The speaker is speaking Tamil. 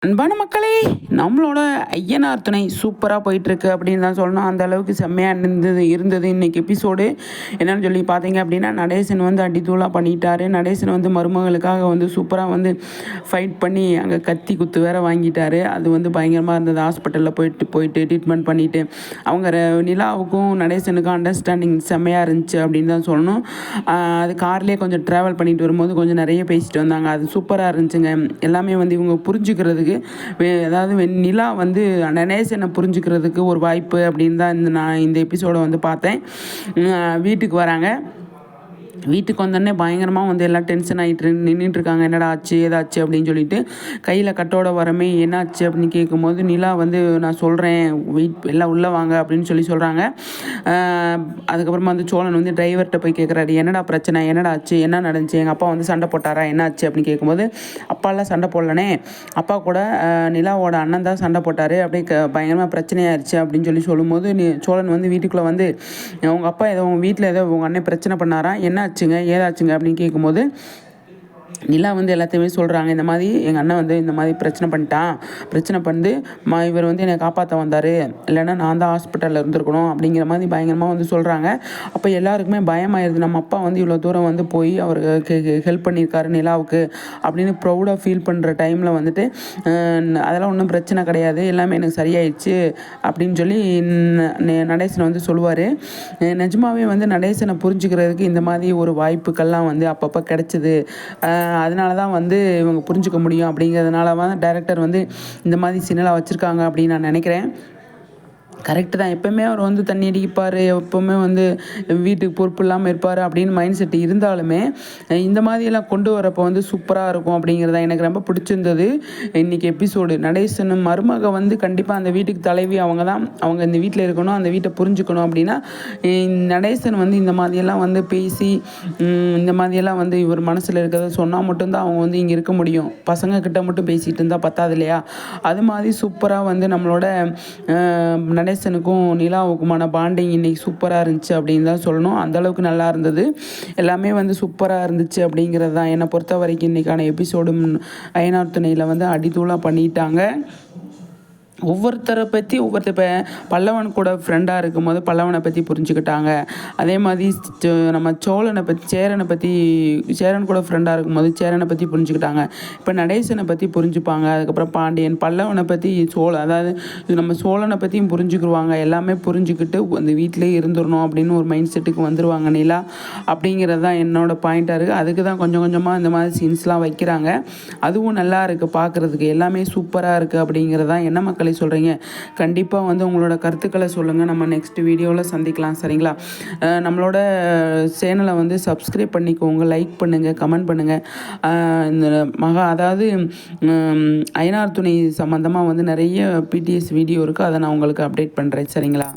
அன்பான மக்களே, நம்மளோட ஐயனார் துணை சூப்பராக போயிட்டுருக்கு அப்படின்னு தான் சொல்லணும். அந்த அளவுக்கு செம்மையாக இருந்தது இன்றைக்கி எபிசோடு. என்னென்னு சொல்லி பார்த்தீங்க அப்படின்னா, நடேசன் வந்து அடித்தூளாக பண்ணிட்டாரு. நடேசன் வந்து மருமகளுக்காக வந்து சூப்பராக வந்து ஃபைட் பண்ணி அங்கே கத்தி குத்து வேற வாங்கிட்டாரு. அது வந்து பயங்கரமாக இருந்தது. ஹாஸ்பிட்டலில் போயிட்டு ட்ரீட்மெண்ட் பண்ணிவிட்டு அவங்க நிலாவுக்கும் நடேசனுக்கும் அண்டர்ஸ்டாண்டிங் செம்மையாக இருந்துச்சு அப்படின்னு தான் சொல்லணும். அது கார்லேயே கொஞ்சம் ட்ராவல் பண்ணிட்டு வரும்போது கொஞ்சம் நிறைய பேசிட்டு வந்தாங்க. அது சூப்பராக இருந்துச்சுங்க. எல்லாமே வந்து இவங்க புரிஞ்சுக்கிறதுக்கு அதாவது நிலா வந்து நடேசனை புரிஞ்சுக்கிறதுக்கு ஒரு வாய்ப்பு அப்படின்னு தான் நான் இந்த எபிசோடை வந்து பார்த்தேன். வீட்டுக்கு வராங்க. வீட்டுக்கு வந்தோடனே பயங்கரமாக வந்து எல்லாம் டென்ஷன் ஆகிட்டு நின்றுட்டுருக்காங்க. என்னடா ஆச்சு ஏதாச்சு அப்படின்னு சொல்லிட்டு கையில் கட்டோட வரமே என்னாச்சு அப்படின்னு கேட்கும்போது நிலா வந்து நான் சொல்கிறேன் எல்லாம் உள்ளே வாங்க அப்படின்னு சொல்கிறாங்க. அதுக்கப்புறமா வந்து சோழன் வந்து டிரைவர்கிட்ட போய் கேட்குறாரு, என்னடா பிரச்சனை, என்னடா ஆச்சு, என்ன நடந்துச்சு, எங்கள் அப்பா வந்து சண்டை போட்டாரா, என்ன ஆச்சு அப்படின்னு கேட்கும்போது, அப்பாலாம் சண்டை போடலனே, அப்பா கூட நிலாவோட அண்ணன் தான் சண்டை போட்டார், அப்படியே பயங்கரமாக பிரச்சனையாயிருச்சு அப்படின்னு சொல்லும்போது சோழன் வந்து வீட்டுக்குள்ளே வந்து உங்கள் அப்பா ஏதோ உங்கள் வீட்டில் ஏதோ உங்கள் அண்ணன் பிரச்சனை பண்ணாரா, என்ன ஆச்சுங்க ஏதாச்சுங்க அப்படின்னு கேட்கும்போது நிலா வந்து எல்லாத்தையுமே சொல்கிறாங்க. இந்த மாதிரி எங்கள் அண்ணன் வந்து இந்த மாதிரி பிரச்சனை பண்ணி இவர் வந்து என்னை காப்பாற்ற வந்தார், இல்லைன்னா நான் தான் ஹாஸ்பிட்டலில் இருந்திருக்கணும் அப்படிங்கிற மாதிரி பயங்கரமாக வந்து சொல்கிறாங்க. அப்போ எல்லாருக்குமே பயமாயிருது. நம்ம அப்பா வந்து இவ்வளோ தூரம் வந்து போய் அவருக்கு ஹெல்ப் பண்ணியிருக்காரு நிலாவுக்கு அப்படின்னு ப்ரௌடாக ஃபீல் பண்ணுற டைமில் வந்துட்டு அதெல்லாம் ஒன்றும் பிரச்சனை கிடையாது, எல்லாமே எனக்கு சரியாயிடுச்சு அப்படின்னு சொல்லி நடேசனை வந்து சொல்லுவார். நிஜமாவே வந்து நடேசனை புரிஞ்சுக்கிறதுக்கு இந்த மாதிரி ஒரு வாய்ப்புக்கள்லாம் வந்து அப்பப்போ கிடச்சிது. அதனால தான் வந்து இவங்க புரிஞ்சுக்க முடியும் அப்படிங்கிறதுனால தான் டைரக்டர் வந்து இந்த மாதிரி சின்னலாக வச்சுருக்காங்க அப்படின்னு நான் நினைக்கிறேன். கரெக்டு தான். எப்போவுமே அவர் வந்து தண்ணி அடிப்பார், எப்போவுமே வந்து வீட்டுக்கு பொறுப்பு இல்லாமல் இருப்பார் அப்படின்னு மைண்ட் செட் இருந்தாலுமே இந்த மாதிரியெல்லாம் கொண்டு வரப்போ வந்து சூப்பராக இருக்கும் அப்படிங்கிறத எனக்கு ரொம்ப பிடிச்சிருந்தது இன்றைக்கி எபிசோடு. நடேசன் மருமக வந்து கண்டிப்பாக அந்த வீட்டுக்கு தலைவி அவங்க தான், அவங்க இந்த வீட்டில் இருக்கணும், அந்த வீட்டை புரிஞ்சுக்கணும் அப்படின்னா நடேசன் வந்து இந்த மாதிரியெல்லாம் வந்து பேசி இந்த மாதிரியெல்லாம் வந்து இவர் மனசில் இருக்கிறத சொன்னால் மட்டும்தான் அவங்க வந்து இங்கே இருக்க முடியும். பசங்கக்கிட்ட மட்டும் பேசிகிட்டு இருந்தால் பத்தாது இல்லையா? அது மாதிரி சூப்பராக வந்து நம்மளோட நடேசனுக்கும் நிலாவுக்குமான பாண்டிங் இன்றைக்கி சூப்பராக இருந்துச்சு அப்படின்னு தான் சொல்லணும். அந்தளவுக்கு நல்லா இருந்தது. எல்லாமே வந்து சூப்பராக இருந்துச்சு அப்படிங்கிறது தான் என்னை பொறுத்த வரைக்கும் இன்றைக்கான எபிசோடும். ஐயனார் துணையில் வந்து அடித்தூளாக பண்ணிட்டாங்க. ஒவ்வொருத்தரை பற்றி இப்போ பல்லவன் கூட ஃப்ரெண்டாக இருக்கும்போது பல்லவனை பற்றி புரிஞ்சுக்கிட்டாங்க. அதே மாதிரி நம்ம சேரனை கூட ஃப்ரெண்டாக இருக்கும்போது சேரனை பற்றி புரிஞ்சுக்கிட்டாங்க. இப்போ நடேசனை பற்றி புரிஞ்சுப்பாங்க. அதுக்கப்புறம் பாண்டியன், பல்லவனை பற்றி அதாவது நம்ம சோழனை பற்றியும் புரிஞ்சுக்கிடுவாங்க. எல்லாமே புரிஞ்சுக்கிட்டு அந்த வீட்டிலே இருந்துடணும் அப்படின்னு ஒரு மைண்ட் செட்டுக்கு வந்துடுவாங்க நிலா அப்படிங்கிறது தான் என்னோட பாயிண்ட்டாக இருக்குது. அதுக்கு தான் கொஞ்சம் கொஞ்சமாக இந்த மாதிரி சீன்ஸ்லாம் வைக்கிறாங்க. அதுவும் நல்லா இருக்குது பார்க்குறதுக்கு, எல்லாமே சூப்பராக இருக்குது அப்படிங்கிறது தான் என்ன மக்கள் சொல்கிறீங்க. கண்டிப்பாக வந்து உங்களோட கருத்துக்களை சொல்லுங்கள். நம்ம நெக்ஸ்ட் வீடியோவில் சந்திக்கலாம், சரிங்களா? நம்மளோட சேனலை வந்து சப்ஸ்கிரைப் பண்ணிக்கோங்க, லைக் பண்ணுங்கள், கமெண்ட் பண்ணுங்கள். இந்த அதாவது ஐயனார் துணை சம்மந்தமாக வந்து நிறைய பிடிஎஸ் வீடியோ இருக்குது, அதை நான் உங்களுக்கு அப்டேட் பண்ணுறேன், சரிங்களா?